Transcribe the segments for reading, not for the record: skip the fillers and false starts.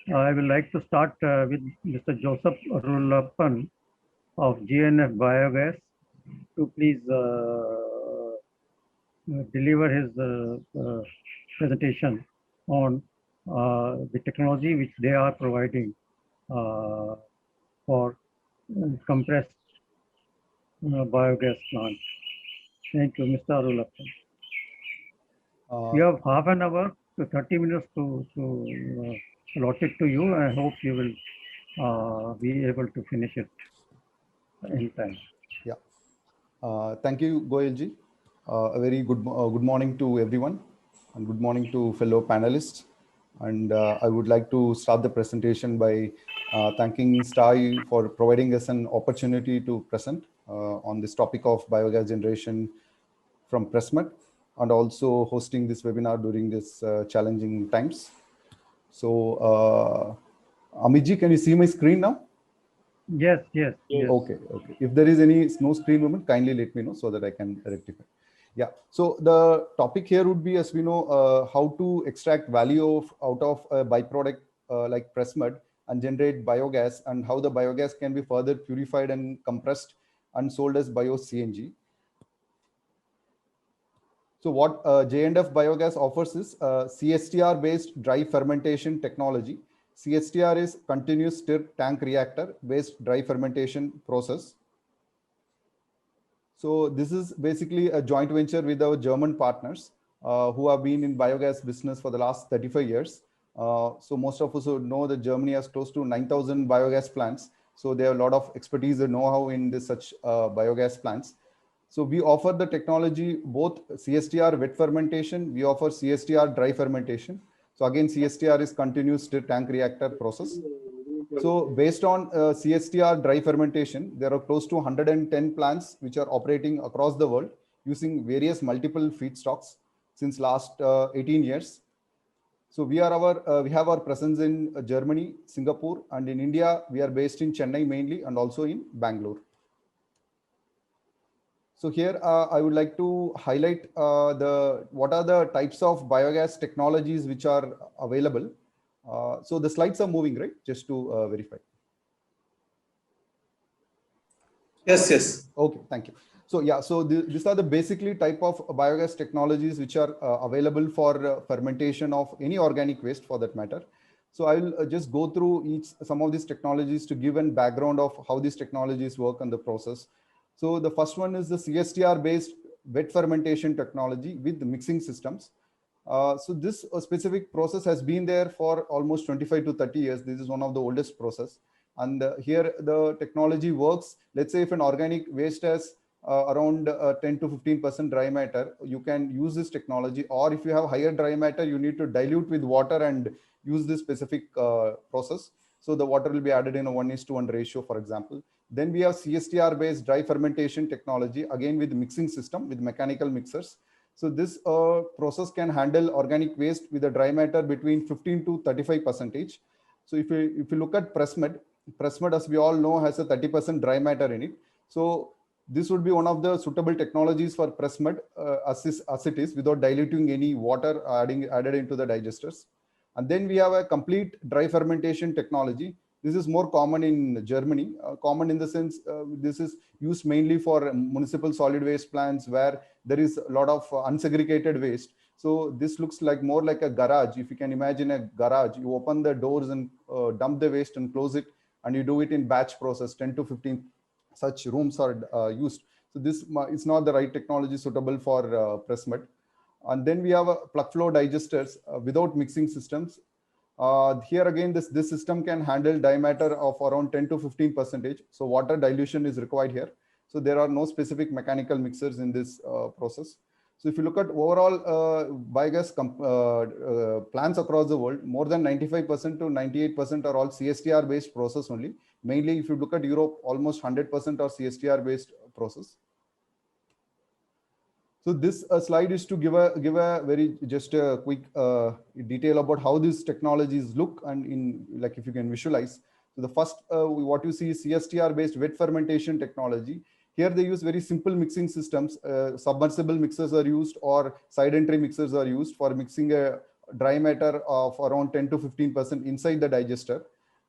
I will like to start with Mr. Joseph Rullappan of GNF Biogas to please deliver his presentation on the technology which they are providing for compressed biogas plant. Thank you, Mr. Rullappan. You have half an hour to 30 minutes to allot it to you. I hope you will be able to finish it in time. Yeah. Thank you, Goyalji. A very good morning to everyone, and good morning to fellow panelists. And I would like to start the presentation by thanking STAI for providing us an opportunity to present on this topic of biogas generation from Pressmud, and also hosting this webinar during this challenging times. So, Amiji, can you see my screen now? Yes. Okay. If there is any no screen movement, kindly let me know so that I can rectify. Yeah. So the topic here would be, as we know, how to extract value out of a byproduct like press mud and generate biogas, and how the biogas can be further purified and compressed and sold as bio CNG. So what J&F Biogas offers is CSTR-based dry fermentation technology. CSTR is continuous stir tank reactor based dry fermentation process. So this is basically a joint venture with our German partners who have been in biogas business for the last 35 years. So most of us would know that Germany has close to 9,000 biogas plants. So they have a lot of expertise and know-how in this such biogas plants. So we offer the technology, both CSTR wet fermentation, we offer CSTR dry fermentation. So again, CSTR is continuous stir tank reactor process. So based on CSTR dry fermentation, there are close to 110 plants which are operating across the world using various multiple feedstocks since last 18 years. So we have our presence in Germany, Singapore, and in India, we are based in Chennai mainly, and also in Bangalore. So here I would like to highlight what are the types of biogas technologies which are available. So the slides are moving, right? Just to verify. Yes. Okay, thank you. So yeah, so these are the basically type of biogas technologies which are available for fermentation of any organic waste for that matter. So I will just go through some of these technologies to give a background of how these technologies work and the process. So the first one is the CSTR based wet fermentation technology with mixing systems. So this specific process has been there for almost 25 to 30 years. This is one of the oldest process. And here the technology works. Let's say if an organic waste has around 10 to 15% dry matter, you can use this technology. Or if you have higher dry matter, you need to dilute with water and use this specific process. So the water will be added in a 1:1 ratio, for example. Then we have CSTR based dry fermentation technology, again with mixing system with mechanical mixers. So this process can handle organic waste with a dry matter between 15 to 35%. So if you look at Pressmud, as we all know, has a 30% dry matter in it. So this would be one of the suitable technologies for Pressmud as it is, without diluting any water added into the digesters. And then we have a complete dry fermentation technology. This is more common in Germany. Common in the sense this is used mainly for municipal solid waste plants where there is a lot of unsegregated waste. So this looks like more like a garage. If you can imagine a garage, you open the doors and dump the waste and close it, and you do it in batch process. 10 to 15 such rooms are used. So this is not the right technology suitable for Pressmud. And then we have plug flow digesters without mixing systems. Here again, this system can handle dry matter of around 10 to 15%. So water dilution is required here. So there are no specific mechanical mixers in this process. So if you look at overall biogas plants across the world, more than 95% to 98% are all CSTR based process only. Mainly if you look at Europe, almost 100% are CSTR based process. So this slide is to give a very just a quick detail about how these technologies look, and in like if you can visualize. So the first what you see is CSTR based wet fermentation technology. Here they use very simple mixing systems. Submersible mixers are used, or side entry mixers are used for mixing a dry matter of around 10 to 15% inside the digester.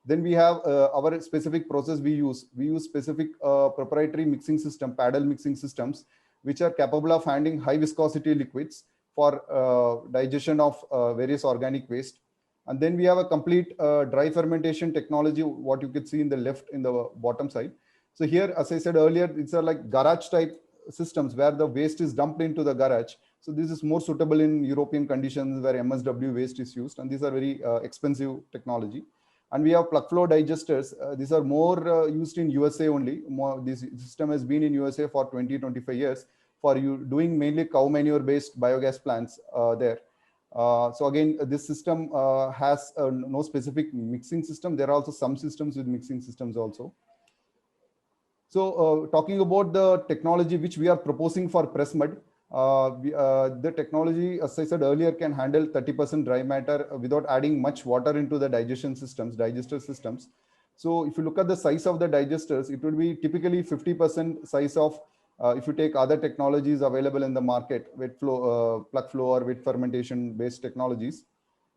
Then we have our specific process we use. We use specific proprietary mixing system, paddle mixing systems, which are capable of handling high viscosity liquids for digestion of various organic waste. And then we have a complete dry fermentation technology, what you could see in the left in the bottom side. So here, as I said earlier, these are like garage type systems where the waste is dumped into the garage. So this is more suitable in European conditions where MSW waste is used, and these are very expensive technology. And we have plug flow digesters. These are more used in USA only. This system has been in USA for 20-25 years for you doing mainly cow manure based biogas plants there. So again, this system has no specific mixing system. There are also some systems with mixing systems also. So talking about the technology which we are proposing for press mud, the technology, as I said earlier, can handle 30% dry matter without adding much water into the digestion systems, digester systems. So if you look at the size of the digesters, it would be typically 50% size of if you take other technologies available in the market, wet flow, plug flow or wet fermentation based technologies.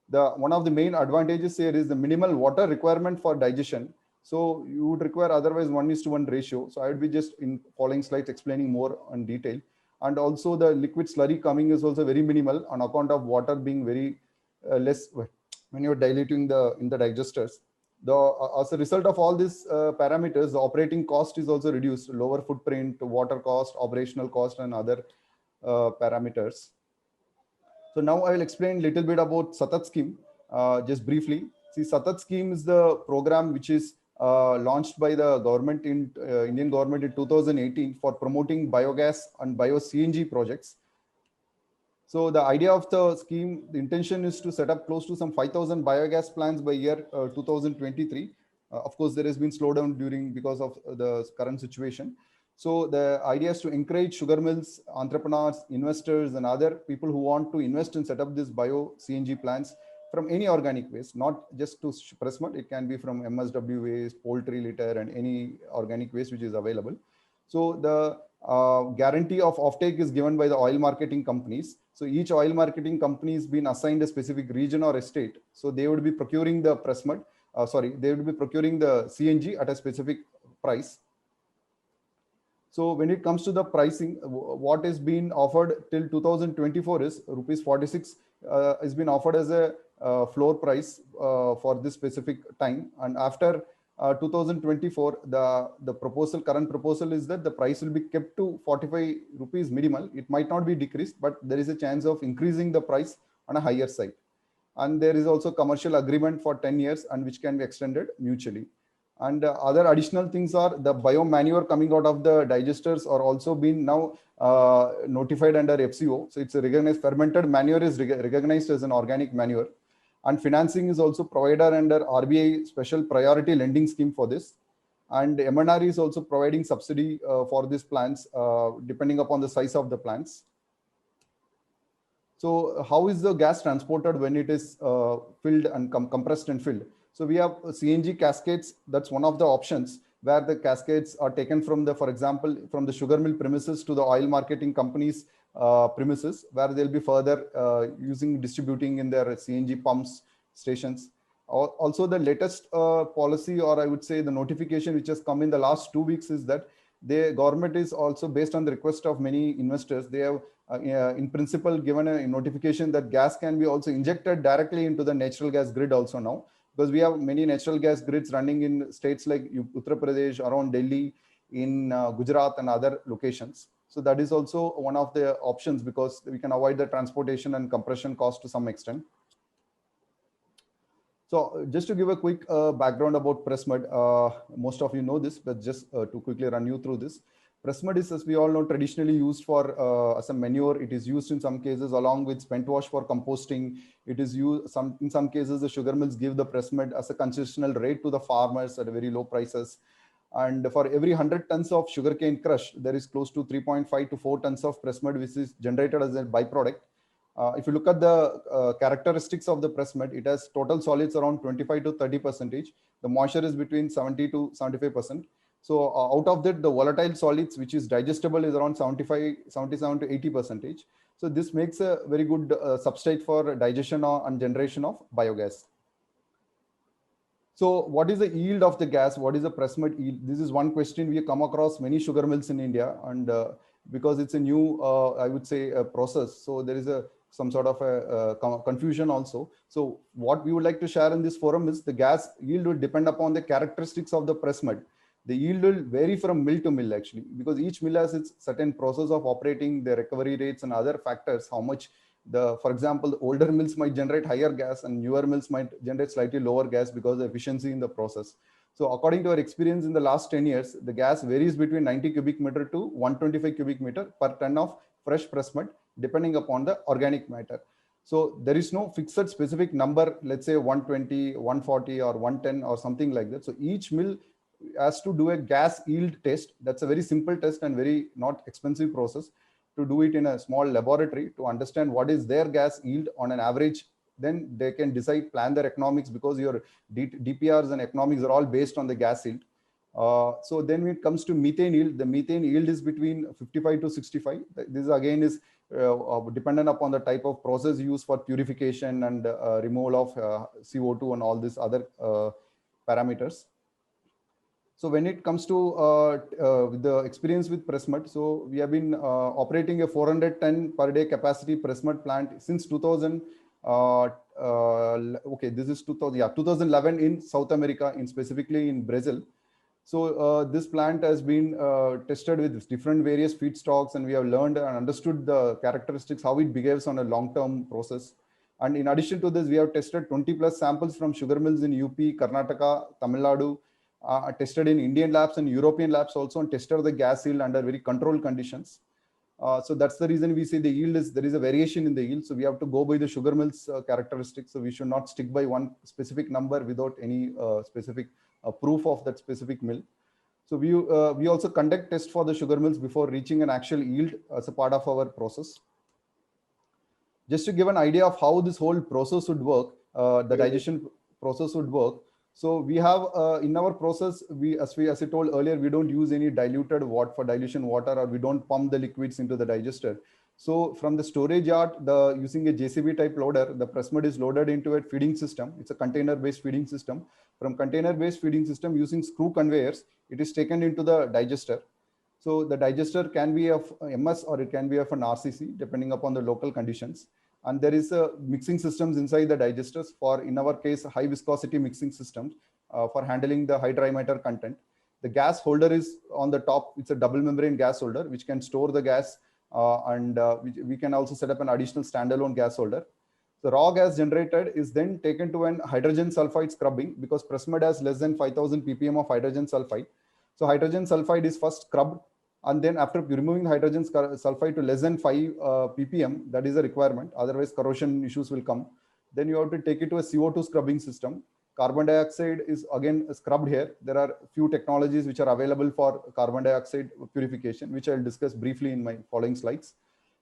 One of the main advantages here is the minimal water requirement for digestion. So you would require otherwise 1:1 ratio. So I would be just in following slides explaining more in detail. And also the liquid slurry coming is also very minimal on account of water being very less when you're diluting in the digesters. As a result of all these parameters, the operating cost is also reduced, lower footprint, water cost, operational cost, and other parameters. So now I will explain a little bit about Satat scheme, just briefly. See, Satat scheme is the program which is launched by the government in Indian government in 2018 for promoting biogas and bio-CNG projects. So the idea of the scheme, the intention is to set up close to some 5,000 biogas plants by year 2023. Of course, there has been slowdown because of the current situation. So the idea is to encourage sugar mills, entrepreneurs, investors, and other people who want to invest and set up this bio-CNG plants from any organic waste, not just to press mud. It can be from MSW waste, poultry litter, and any organic waste which is available. So the guarantee of offtake is given by the oil marketing companies. So each oil marketing company has been assigned a specific region or a state. So they would be procuring the press mud. They would be procuring the CNG at a specific price. So when it comes to the pricing, what is being offered till 2024 is rupees 46 has been offered as a floor price for this specific time. And after 2024, the current proposal is that the price will be kept to 45 rupees minimal. It might not be decreased, but there is a chance of increasing the price on a higher side. And there is also commercial agreement for 10 years and which can be extended mutually. And other additional things are the bio manure coming out of the digesters are also being now notified under FCO. So it's a recognized fermented manure is recognized as an organic manure. And financing is also provided under RBI special priority lending scheme for this. And MNR is also providing subsidy for these plants depending upon the size of the plants. So how is the gas transported when it is filled and compressed and filled? So we have CNG cascades. That's one of the options where the cascades are taken from for example, from the sugar mill premises to the oil marketing companies premises, where they'll be further distributing in their CNG pumps stations. Also, the latest policy, or I would say the notification which has come in the last 2 weeks, is that the government is also, based on the request of many investors, they have in principle given a notification that gas can be also injected directly into the natural gas grid also now, because we have many natural gas grids running in states like Uttar Pradesh, around Delhi, in Gujarat and other locations. So that is also one of the options, because we can avoid the transportation and compression cost to some extent. So just to give a quick background about press mud, most of you know this, but just to quickly run you through this. Press mud is, as we all know, traditionally used for as a manure. It is used in some cases along with spent wash for composting. It is used in some cases the sugar mills give the press mud as a concessional rate to the farmers at very low prices. And for every 100 tons of sugarcane crush, there is close to 3.5 to 4 tons of press mud, which is generated as a byproduct. If you look at the characteristics of the press mud, it has total solids around 25 to 30%. The moisture is between 70 to 75%. So out of that, the volatile solids, which is digestible, is around 77 to 80%. So this makes a very good substrate for digestion and generation of biogas. So what is the yield of the gas? What is the press mud yield? This is one question we come across many sugar mills in India, and because it's a new, I would say, process. So there is some sort of a confusion also. So what we would like to share in this forum is the gas yield will depend upon the characteristics of the press mud. The yield will vary from mill to mill actually, because each mill has its certain process of operating, the recovery rates and other factors, how much for example, the older mills might generate higher gas and newer mills might generate slightly lower gas because of the efficiency in the process. So according to our experience in the last 10 years, the gas varies between 90 cubic meter to 125 cubic meter per ton of fresh press mud, depending upon the organic matter. So there is no fixed specific number, let's say 120, 140 or 110 or something like that. So each mill has to do a gas yield test. That's a very simple test and very not expensive process to do it in a small laboratory to understand what is their gas yield on an average. Then they can decide, plan their economics, because your DPRs and economics are all based on the gas yield. So then when it comes to methane yield, the methane yield is between 55 to 65. This again is dependent upon the type of process used for purification and removal of CO2 and all these other parameters. So when it comes to the experience with press mud, so we have been operating a 400 ton per day capacity press mud plant since 2000. Okay, this is 2011 in South America, specifically in Brazil. So this plant has been tested with different various feedstocks, and we have learned and understood the characteristics, how it behaves on a long-term process. And in addition to this, we have tested 20 plus samples from sugar mills in UP, Karnataka, Tamil Nadu, tested in Indian labs and European labs also, and tested the gas yield under very controlled conditions. So that's the reason we say the yield is, there is a variation in the yield. So we have to go by the sugar mill's characteristics. So we should not stick by one specific number without any specific proof of that specific mill. So we also conduct tests for the sugar mills before reaching an actual yield as a part of our process. Just to give an idea of how this whole process would work, the digestion process would work. So we have in our process, as I told earlier, we don't use any diluted water for dilution water, or we don't pump the liquids into the digester. So from the storage yard, using a JCB type loader, the press mud is loaded into a feeding system. It's a container-based feeding system. From container-based feeding system, using screw conveyors, it is taken into the digester. So the digester can be of MS or it can be of an RCC, depending upon the local conditions. And there is a mixing systems inside the digesters for, in our case, high viscosity mixing systems for handling the high dry matter content. The gas holder is on the top. It's a double membrane gas holder, which can store the gas, and we can also set up an additional standalone gas holder. The raw gas generated is then taken to an hydrogen sulfide scrubbing, because press mud has less than 5,000 ppm of hydrogen sulfide. So hydrogen sulfide is first scrubbed, and then after removing hydrogen sulfide to less than 5 ppm, that is a requirement. Otherwise, corrosion issues will come. Then you have to take it to a CO2 scrubbing system. Carbon dioxide is again scrubbed here. There are few technologies which are available for carbon dioxide purification, which I'll discuss briefly in my following slides.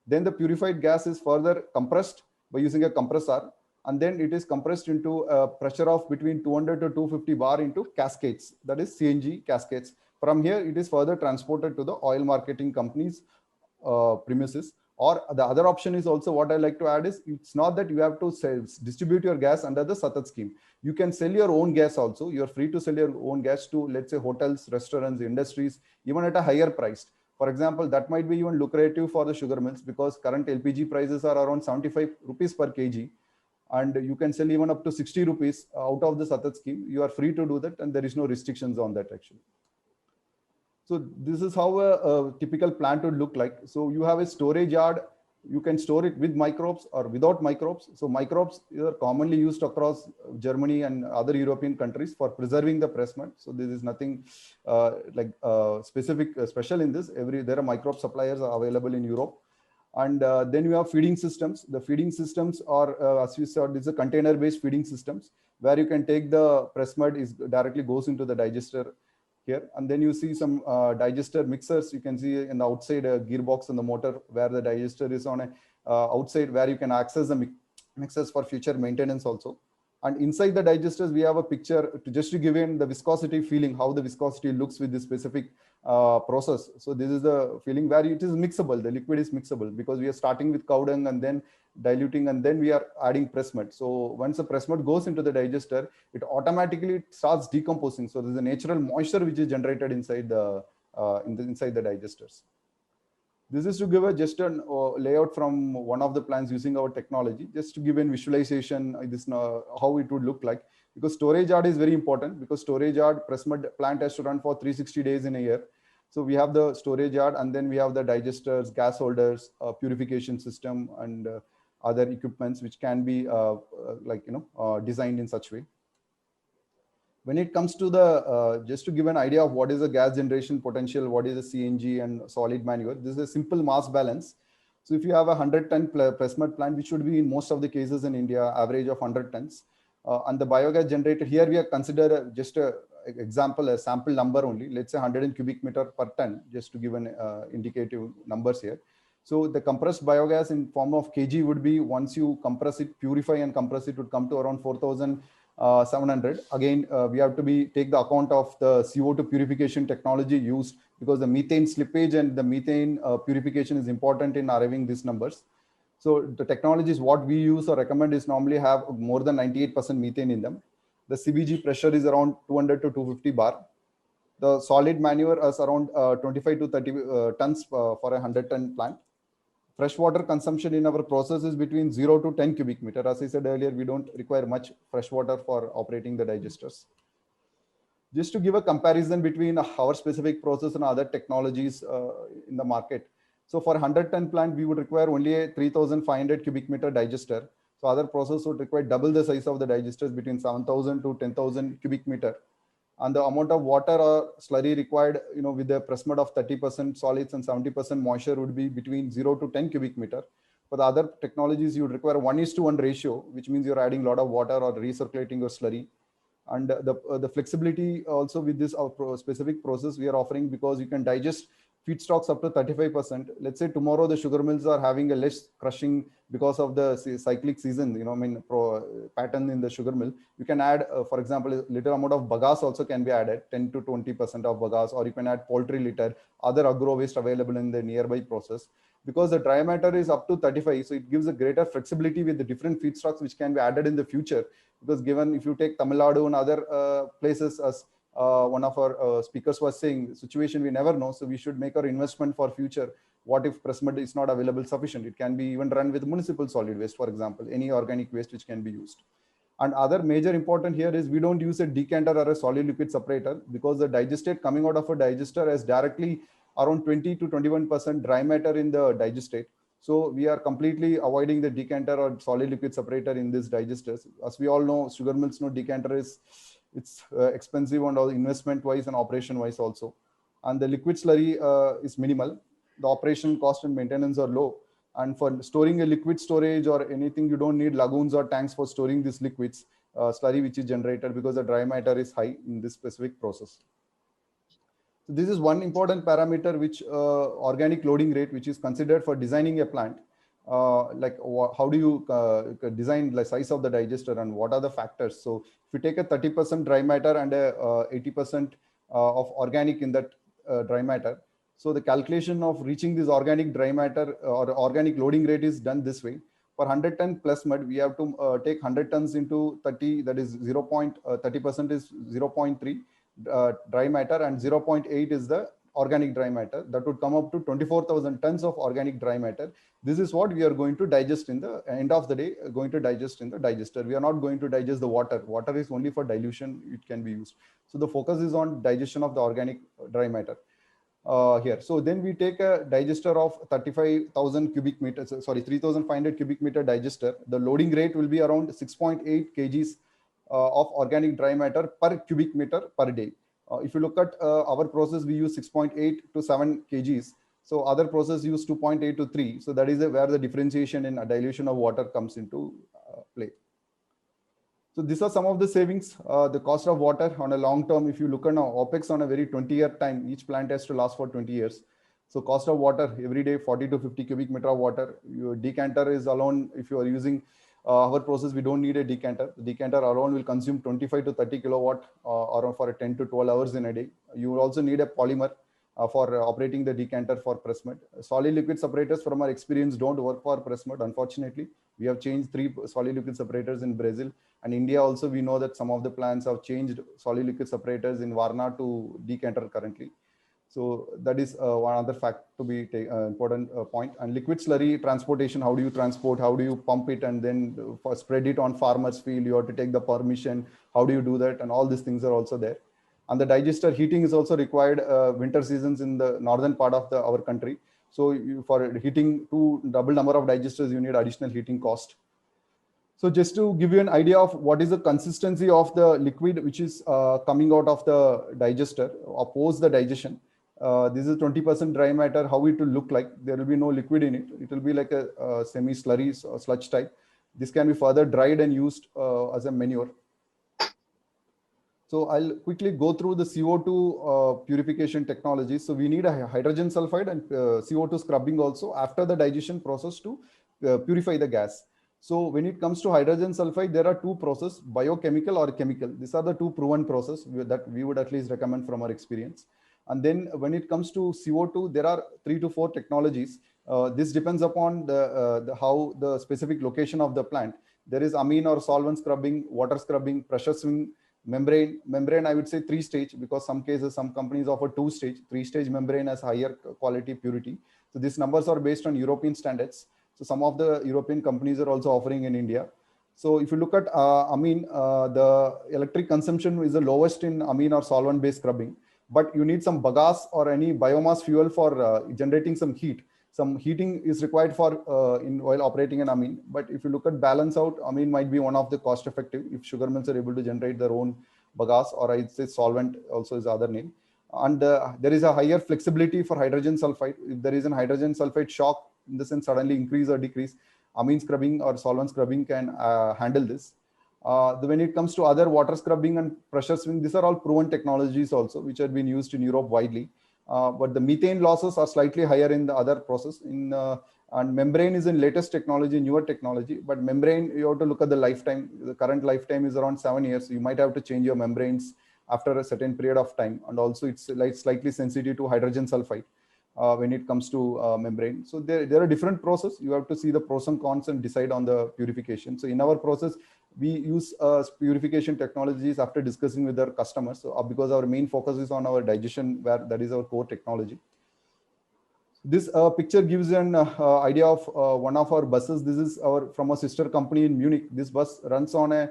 Then the purified gas is further compressed by using a compressor, and then it is compressed into a pressure of between 200 to 250 bar into cascades, that is CNG cascades. From here, it is further transported to the oil marketing company's premises. Or the other option is also, what I like to add is, it's not that you have to distribute your gas under the SATAT scheme. You can sell your own gas also. You're free to sell your own gas to, let's say, hotels, restaurants, industries, even at a higher price. For example, that might be even lucrative for the sugar mills, because current LPG prices are around 75 rupees per kg. And you can sell even up to 60 rupees out of the SATAT scheme. You are free to do that, and there is no restrictions on that actually. So this is how a typical plant would look like. So you have a storage yard. You can store it with microbes or without microbes. So microbes are commonly used across Germany and other European countries for preserving the press mud. So this is nothing special in this. There are microbe suppliers are available in Europe. And then you have feeding systems. The feeding systems are, as we said, this is a container-based feeding systems, where you can take the press mud directly goes into the digester here. And then you see some digester mixers. You can see in the outside a gearbox and the motor, where the digester is on a outside, where you can access the mixers for future maintenance also. And inside the digesters, we have a picture to just to give in the viscosity feeling, how the viscosity looks with this specific process. So this is the feeling where it is mixable. The liquid is mixable because we are starting with cow dung and then diluting, and then we are adding press mud. So once the press mud goes into the digester, it automatically starts decomposing. So there's a natural moisture which is generated inside the inside the digesters. This is to give a just a layout from one of the plants using our technology, just to give a visualization this how it would look like. Because storage yard is very important, because storage yard press mud plant has to run for 360 days in a year. So we have the storage yard, and then we have the digesters, gas holders, purification system, and other equipments which can be designed in such way. When it comes to the, just to give an idea of what is the gas generation potential, what is the CNG and solid manure, this is a simple mass balance. So if you have a 100-ton press mud plant, which should be in most of the cases in India, average of 100 tons, and the biogas generated here, we have considered just a example, a sample number only, let's say 100 cubic meter per ton, just to give an indicative numbers here. So the compressed biogas in form of kg would be, once you compress it, purify and compress it, would come to around 4,700. Again, we have to take the account of the CO2 purification technology used, because the methane slippage and the methane purification is important in arriving these numbers. So the technologies what we use or recommend is normally have more than 98% methane in them. The CBG pressure is around 200 to 250 bar. The solid manure is around 25 to 30 tons for a 100-ton plant. Freshwater consumption in our process is between 0 to 10 cubic meter. As I said earlier, we don't require much fresh water for operating the digesters. Just to give a comparison between our specific process and other technologies in the market. So for 100-ton plant, we would require only a 3,500 cubic meter digester. So other process would require double the size of the digesters, between 7,000 to 10,000 cubic meter. And the amount of water or slurry required, with the press mud of 30% solids and 70% moisture, would be between 0 to 10 cubic meter. For the other technologies, you would require 1:1 ratio, which means you're adding a lot of water or recirculating your slurry. And the flexibility also with this specific process we are offering, because you can digest feedstocks up to 35%. Let's say tomorrow the sugar mills are having a less crushing because of the cyclic season, pattern in the sugar mill. You can add, for example, a little amount of bagasse also can be added, 10 to 20% of bagasse, or you can add poultry litter, other agro waste available in the nearby process. Because the dry matter is up to 35, so it gives a greater flexibility with the different feedstocks which can be added in the future. Because given, if you take Tamil Nadu and other places, as one of our speakers was saying, the situation we never know, so we should make our investment for future. What if press mud is not available sufficient? It can be even run with municipal solid waste, for example, any organic waste which can be used. And other major important here is we don't use a decanter or a solid liquid separator, because the digestate coming out of a digester has directly around 20 to 21% dry matter in the digestate. So we are completely avoiding the decanter or solid liquid separator in these digesters. As we all know, sugar mills know decanter is expensive and all investment wise and operation wise also. And the liquid slurry is minimal. The operation cost and maintenance are low. And for storing a liquid storage or anything, you don't need lagoons or tanks for storing these liquids, slurry which is generated, because the dry matter is high in this specific process. So this is one important parameter, which organic loading rate, which is considered for designing a plant. How do you design the size of the digester and what are the factors? So if you take a 30% dry matter and a 80% of organic in that dry matter, so the calculation of reaching this organic dry matter or organic loading rate is done this way. For 100-ton plus mud, we have to take 100 tons into 30, that is 30% is 0.3 dry matter, and 0.8 is the organic dry matter. That would come up to 24,000 tons of organic dry matter. This is what we are going to digest in the end of the day, going to digest in the digester. We are not going to digest the water. Water is only for dilution, it can be used. So the focus is on digestion of the organic dry matter here. So then we take a digester of 35,000 cubic meters, sorry, 3,500 cubic meter digester. The loading rate will be around 6.8 kgs of organic dry matter per cubic meter per day. If you look at our process, we use 6.8 to 7 kgs. So other process use 2.8 to 3. So that is where the differentiation in dilution of water comes into play. So these are some of the savings. The cost of water on a long term, if you look at OPEX on a very 20-year time, each plant has to last for 20 years. So cost of water every day, 40 to 50 cubic meter of water. Your decanter is alone, if you are using our process, we don't need a decanter. The decanter alone will consume 25 to 30 kilowatt around for 10 to 12 hours in a day. You will also need a polymer for operating the decanter for press mud. Solid liquid separators from our experience don't work for press mud. Unfortunately, we have changed 3 solid liquid separators in Brazil and India. Also, we know that some of the plants have changed solid liquid separators in Varna to decanter currently. So that is one other fact to be important point. And liquid slurry transportation, how do you transport, how do you pump it and then spread it on farmer's field, you have to take the permission, how do you do that, and all these things are also there. And the digester heating is also required winter seasons in the northern part of our country. So for heating double number of digesters, you need additional heating cost. So just to give you an idea of what is the consistency of the liquid which is coming out of the digester or post the digestion. This is 20% dry matter, how it will look like. There will be no liquid in it. It will be like a semi-slurry sludge type. This can be further dried and used as a manure. So I'll quickly go through the CO2 purification technology. So we need a hydrogen sulfide and CO2 scrubbing also after the digestion process to purify the gas. So when it comes to hydrogen sulfide, there are 2 processes, biochemical or chemical. These are the 2 proven processes that we would at least recommend from our experience. And then when it comes to CO2, there are 3 to 4 technologies. This depends upon how the specific location of the plant. There is amine or solvent scrubbing, water scrubbing, pressure swing, membrane. I would say 3 stage, because some cases, some companies offer 2 stage. 3 stage membrane has higher quality purity. So these numbers are based on European standards. So some of the European companies are also offering in India. So if you look at amine, the electric consumption is the lowest in amine or solvent based scrubbing, but you need some bagasse or any biomass fuel for generating some heat. Some heating is required for while operating an amine. But if you look at balance out, amine might be one of the cost effective if sugar mills are able to generate their own bagasse, or I'd say solvent also is the other name. And there is a higher flexibility for hydrogen sulfide. If there is an hydrogen sulfide shock, in the sense suddenly increase or decrease, amine scrubbing or solvent scrubbing can handle this. When it comes to other water scrubbing and pressure swing, these are all proven technologies also, which have been used in Europe widely. But the methane losses are slightly higher in the other process. And membrane is in latest technology, newer technology. But membrane, you have to look at the lifetime. The current lifetime is around 7 years. So you might have to change your membranes after a certain period of time. And also it's like slightly sensitive to hydrogen sulfide when it comes to membrane. So there are different processes. You have to see the pros and cons and decide on the purification. So in our process, we use purification technologies after discussing with our customers. So because our main focus is on our digestion, where that is our core technology. This picture gives an idea of one of our buses. This is from a sister company in Munich. This bus runs on a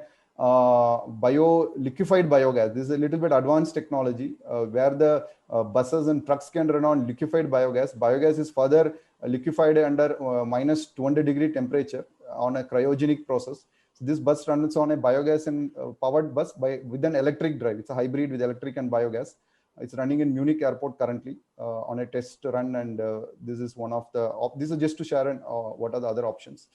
liquefied biogas. This is a little bit advanced technology where the buses and trucks can run on liquefied biogas. Biogas is further liquefied under minus 200-degree temperature on a cryogenic process. So this bus runs on a biogas and powered bus with an electric drive. It's a hybrid with electric and biogas. It's running in Munich airport currently on a test run, and this is one of the. This is just to share what are the other options.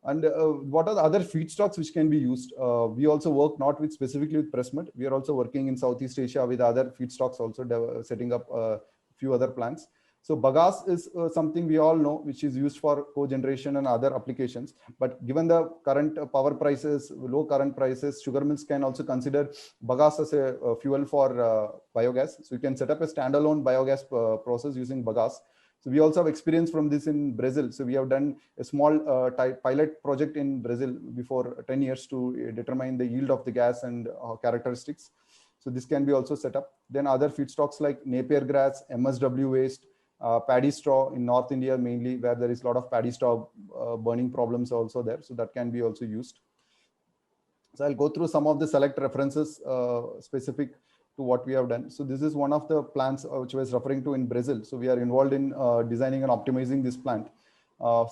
And what are the other feedstocks which can be used? We also work not with specifically with press mud. We are also working in Southeast Asia with other feedstocks, also setting up a few other plants. So bagasse is something we all know, which is used for cogeneration and other applications. But given the current power prices, low current prices, sugar mills can also consider bagasse as a fuel for biogas. So you can set up a standalone biogas process using bagasse. So we also have experience from this in Brazil. So we have done a small pilot project in Brazil before 10 years to determine the yield of the gas and characteristics. So this can be also set up. Then other feedstocks like Napier grass, MSW waste, paddy straw in North India mainly, where there is a lot of paddy straw burning problems also there. So that can be also used. So I'll go through some of the select references specific to what we have done. So this is one of the plants which I was referring to in Brazil. So we are involved in designing and optimizing this plant.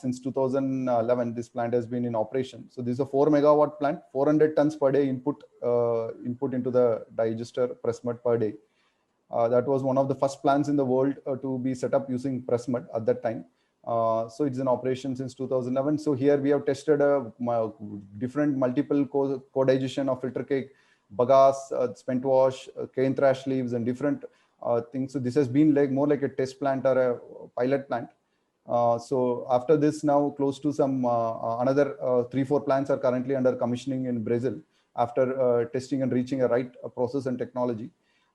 Since 2011, this plant has been in operation. So this is a 4 megawatt plant, 400 tons per day input into the digester press mud per day. That was one of the first plants in the world to be set up using press mud at that time. So it's in operation since 2011. So here we have tested different multiple co-digestion of filter cake, bagasse, spent wash, cane thrash leaves, and different things. So this has been like more like a test plant or a pilot plant. So after this, now close to some another 3-4 plants are currently under commissioning in Brazil after testing and reaching a right process and technology.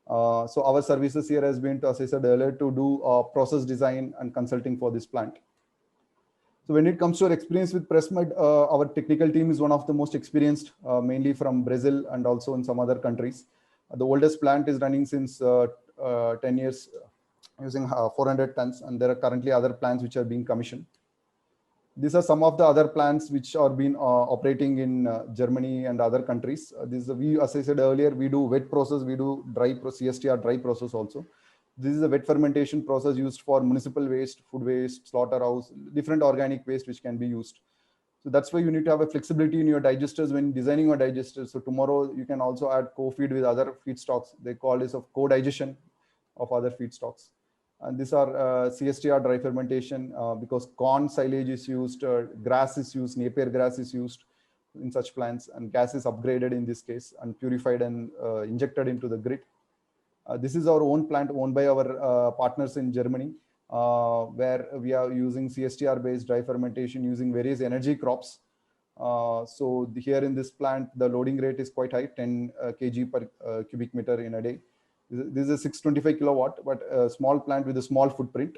So our services here has been, as I said earlier, to do process design and consulting for this plant. So when it comes to our experience with Pressmud, our technical team is one of the most experienced, mainly from Brazil and also in some other countries. The oldest plant is running since 10 years using 400 tons, and there are currently other plants which are being commissioned. These are some of the other plants which are being operating in Germany and other countries. As I said earlier, we do wet process, we do CSTR dry process also. This is a wet fermentation process used for municipal waste, food waste, slaughterhouse, different organic waste which can be used. So that's why you need to have a flexibility in your digesters when designing your digesters. So tomorrow you can also add co-feed with other feedstocks. They call this of co-digestion of other feedstocks. And these are CSTR dry fermentation because corn silage is used, grass is used, Napier grass is used in such plants, and gas is upgraded in this case and purified and injected into the grid. This is our own plant owned by our partners in Germany, where we are using CSTR based dry fermentation using various energy crops. So here in this plant, the loading rate is quite high, 10 kg per cubic meter in a day. This is a 625 kilowatt, but a small plant with a small footprint.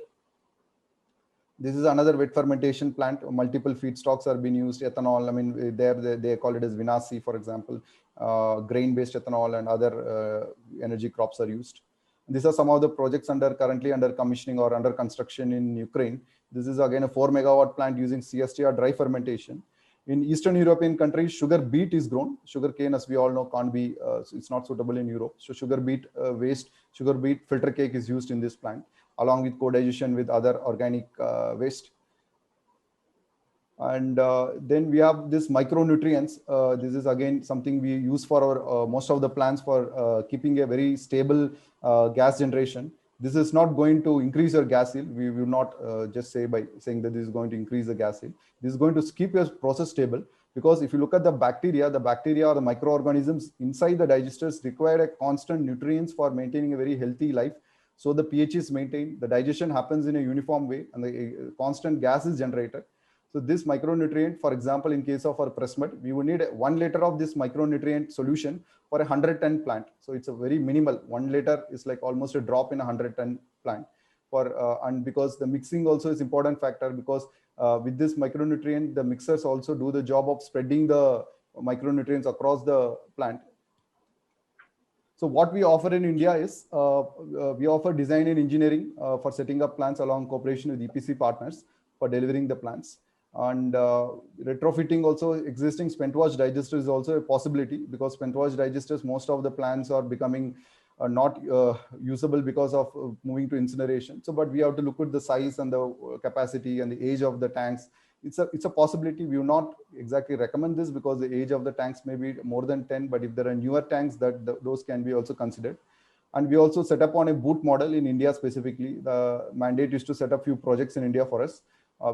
This is another wet fermentation plant. Multiple feedstocks are being used. Ethanol, I mean, they call it as Vinasi, for example. Grain-based ethanol and other energy crops are used. These are some of the projects currently under commissioning or under construction in Ukraine. This is again a 4 megawatt plant using CSTR dry fermentation. In Eastern European countries, sugar beet is grown. Sugar cane, as we all know, can't be, it's not suitable in Europe. So sugar beet waste, sugar beet filter cake is used in this plant, along with co-digestion with other organic waste. And then we have this micronutrients. This is again something we use for our most of the plants for keeping a very stable gas generation. This is not going to increase your gas yield. We will not just say by saying that this is going to increase the gas yield. This is going to keep your process stable, because if you look at the bacteria or the microorganisms inside the digesters require a constant nutrients for maintaining a very healthy life. So the pH is maintained, the digestion happens in a uniform way, and the constant gas is generated. So this micronutrient, for example, in case of our Pressmud, we would need 1 liter of this micronutrient solution for a 100-ton plant. So it's a very minimal. 1 liter is like almost a drop in a 100-ton plant. And because the mixing also is important factor, because with this micronutrient, the mixers also do the job of spreading the micronutrients across the plant. So what we offer in India is we offer design and engineering for setting up plants along cooperation with EPC partners for delivering the plants. And retrofitting also existing spent wash digesters is also a possibility, because spent wash digesters, most of the plants are becoming not usable because of moving to incineration. So, but we have to look at the size and the capacity and the age of the tanks. It's a possibility. We will not exactly recommend this because the age of the tanks may be more than 10, but if there are newer tanks, those can be also considered. And we also set up on a BOOT model in India specifically. The mandate is to set up few projects in India for us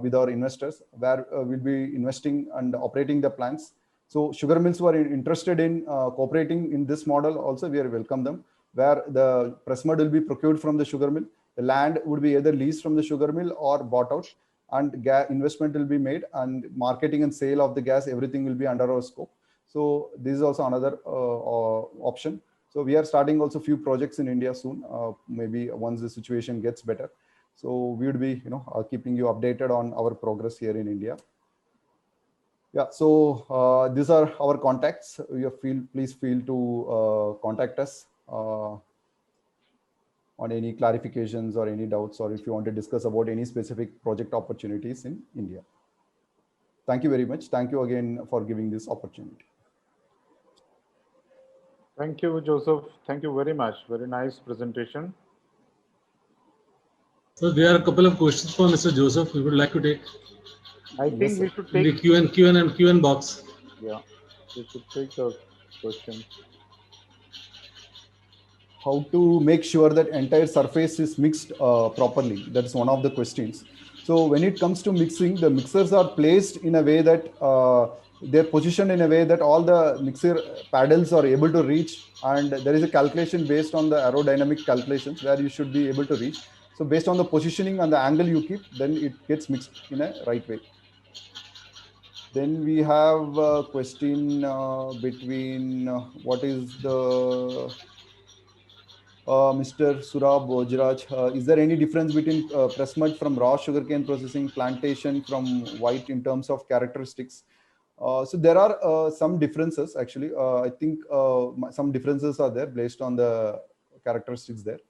with our investors, where we'll be investing and operating the plants. So sugar mills who are interested in cooperating in this model also, we welcome them, where the Pressmud will be procured from the sugar mill. The land would be either leased from the sugar mill or bought out, and gas investment will be made, and marketing and sale of the gas, everything will be under our scope. So this is also another option. So we are starting also few projects in India soon, maybe once the situation gets better. So we would be, keeping you updated on our progress here in India. Yeah. So these are our contacts. Please feel to contact us on any clarifications or any doubts, or if you want to discuss about any specific project opportunities in India. Thank you very much. Thank you again for giving this opportunity. Thank you, Joseph. Thank you very much. Very nice presentation. So there are a couple of questions for Mr. Joseph we would like to take. I think we should take the Q&A box. Yeah, we should take the question. How to make sure that entire surface is mixed properly? That's one of the questions. So when it comes to mixing, the mixers are placed in a way that they're positioned in a way that all the mixer paddles are able to reach, and there is a calculation based on the aerodynamic calculations where you should be able to reach. So based on the positioning and the angle you keep, then it gets mixed in a right way. Then we have a question between what is the Mr. Surab Bojraj, is there any difference between press mud from raw sugarcane processing, plantation from white in terms of characteristics? So there are some differences actually. I think some differences are there based on the characteristics there.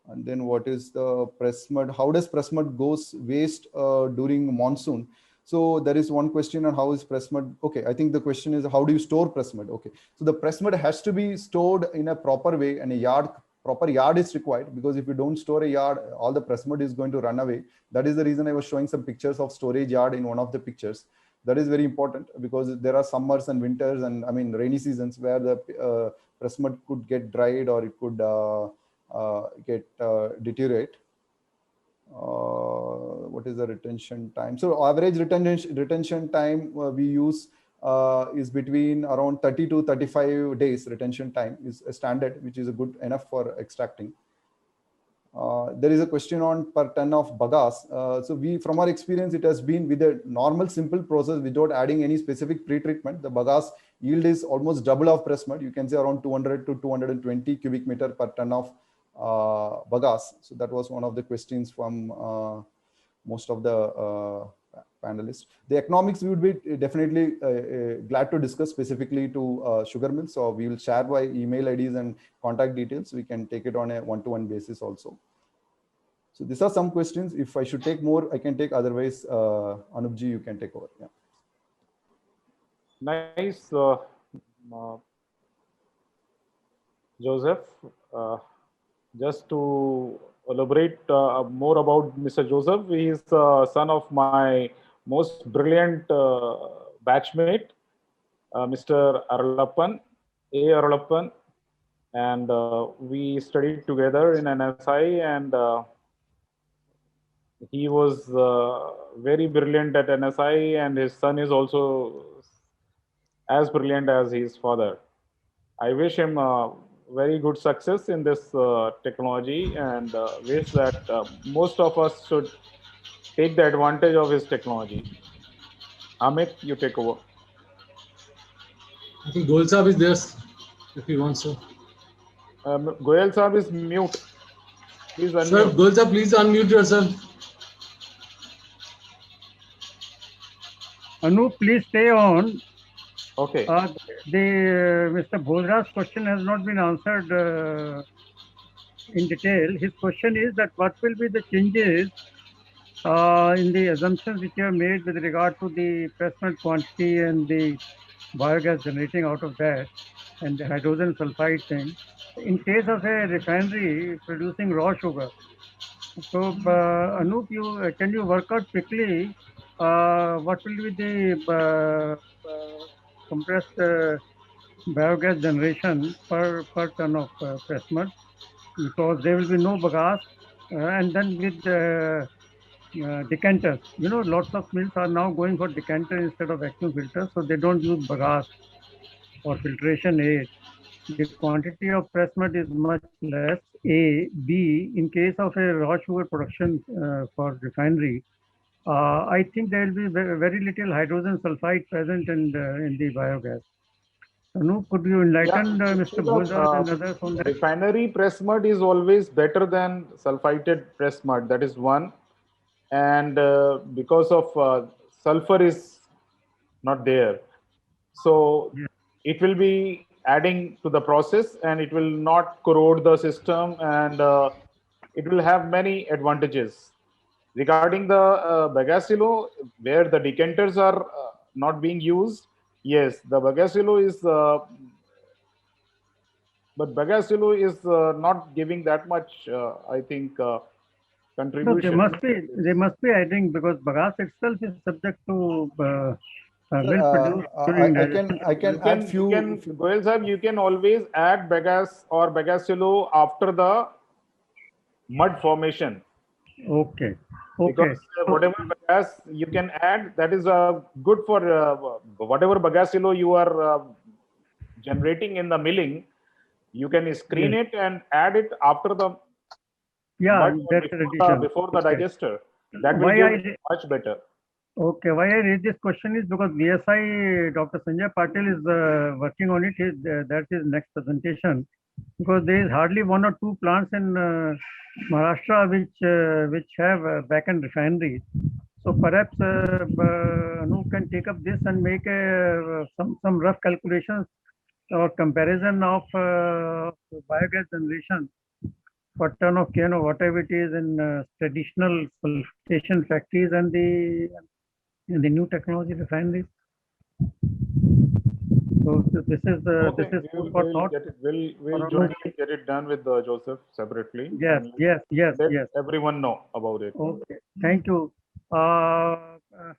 And then what is the press mud? How does press mud goes waste during monsoon? So there is one question on how is press mud. Okay, I think the question is how do you store press mud? Okay, so the press mud has to be stored in a proper way, and proper yard is required, because if you don't store a yard, all the press mud is going to run away. That is the reason I was showing some pictures of storage yard in one of the pictures. That is very important, because there are summers and winters and I mean rainy seasons where the press mud could get dried or it could deteriorate. What is the retention time? So average retention time we use is between around 30 to 35 days. Retention time is a standard, which is a good enough for extracting. There is a question on per ton of bagasse. So from our experience, it has been with a normal simple process without adding any specific pre-treatment. The bagasse yield is almost double of press mud. You can say around 200 to 220 cubic meter per ton of bagasse. So that was one of the questions from most of the panelists. The economics we would be definitely glad to discuss specifically to sugar mills. So we will share by email IDs and contact details. We can take it on a one-to-one basis also. So these are some questions. If I should take more, I can take. Otherwise, Anupji, you can take over. Yeah. Nice, Joseph. Just to elaborate more about Mr. Joseph, he is the son of my most brilliant batchmate, Mr. Arulappan, A. Arulappan, and we studied together in NSI, and he was very brilliant at NSI, and his son is also as brilliant as his father. I wish him very good success in this technology, and wish that most of us should take the advantage of his technology. Amit, you take over. I think Goel Saab is there if he wants to. Goel Saab is mute. Please unmute. Sir, Goel Saab, please unmute yourself. Anu, please stay on. Okay. Mr. Bhojraj's question has not been answered in detail. His question is that what will be the changes in the assumptions which you have made with regard to the press mud quantity and the biogas generating out of that and the hydrogen sulfide thing. In case of a refinery producing raw sugar, so Anup, can you work out quickly what will be the compressed biogas generation per ton of press mud, because there will be no bagasse, and then with decanters. You know, lots of mills are now going for decanter instead of vacuum filters, so they don't use bagasse or filtration aid. The quantity of press mud is much less. A. B. In case of a raw sugar production for refinery, I think there will be very little hydrogen sulfide present in the biogas. Anu, could you enlighten Mr. Bhojraj and others on that? Refinery press mud is always better than sulfited press mud. That is one. And because of sulfur is not there, so it will be adding to the process, and it will not corrode the system, and it will have many advantages. Regarding the bagasse, where the decanters are not being used, yes, the bagasse is, but bagasse is not giving that much, I think, contribution. No, they must be adding, because bagasse itself is subject to I can add few. Goel Sahib, you can always add bagasse or bagasse after the mud formation. Okay. Because whatever bagasse you can add, that is good for whatever bagasse you are generating in the milling. You can screen it and add it after the Yeah, Mud that before addition. before the Okay. digester. That will Why give I it much better. Okay, why I raise this question is because VSI, Dr. Sanjay Patil is working on it. That's his next presentation. Because there is hardly one or two plants in Maharashtra which have back-end refineries. So perhaps Anup can take up this and make some rough calculations or comparison of biogas generation per ton of cane or whatever it is in traditional sulfitation factories and the new technology refineries. So this is Okay, this is we food for will thought. get it. We'll For jointly Anup. get it done with Joseph separately. Yes, And yes, yes, let yes. everyone know about it. Okay, thank you. Uh, uh,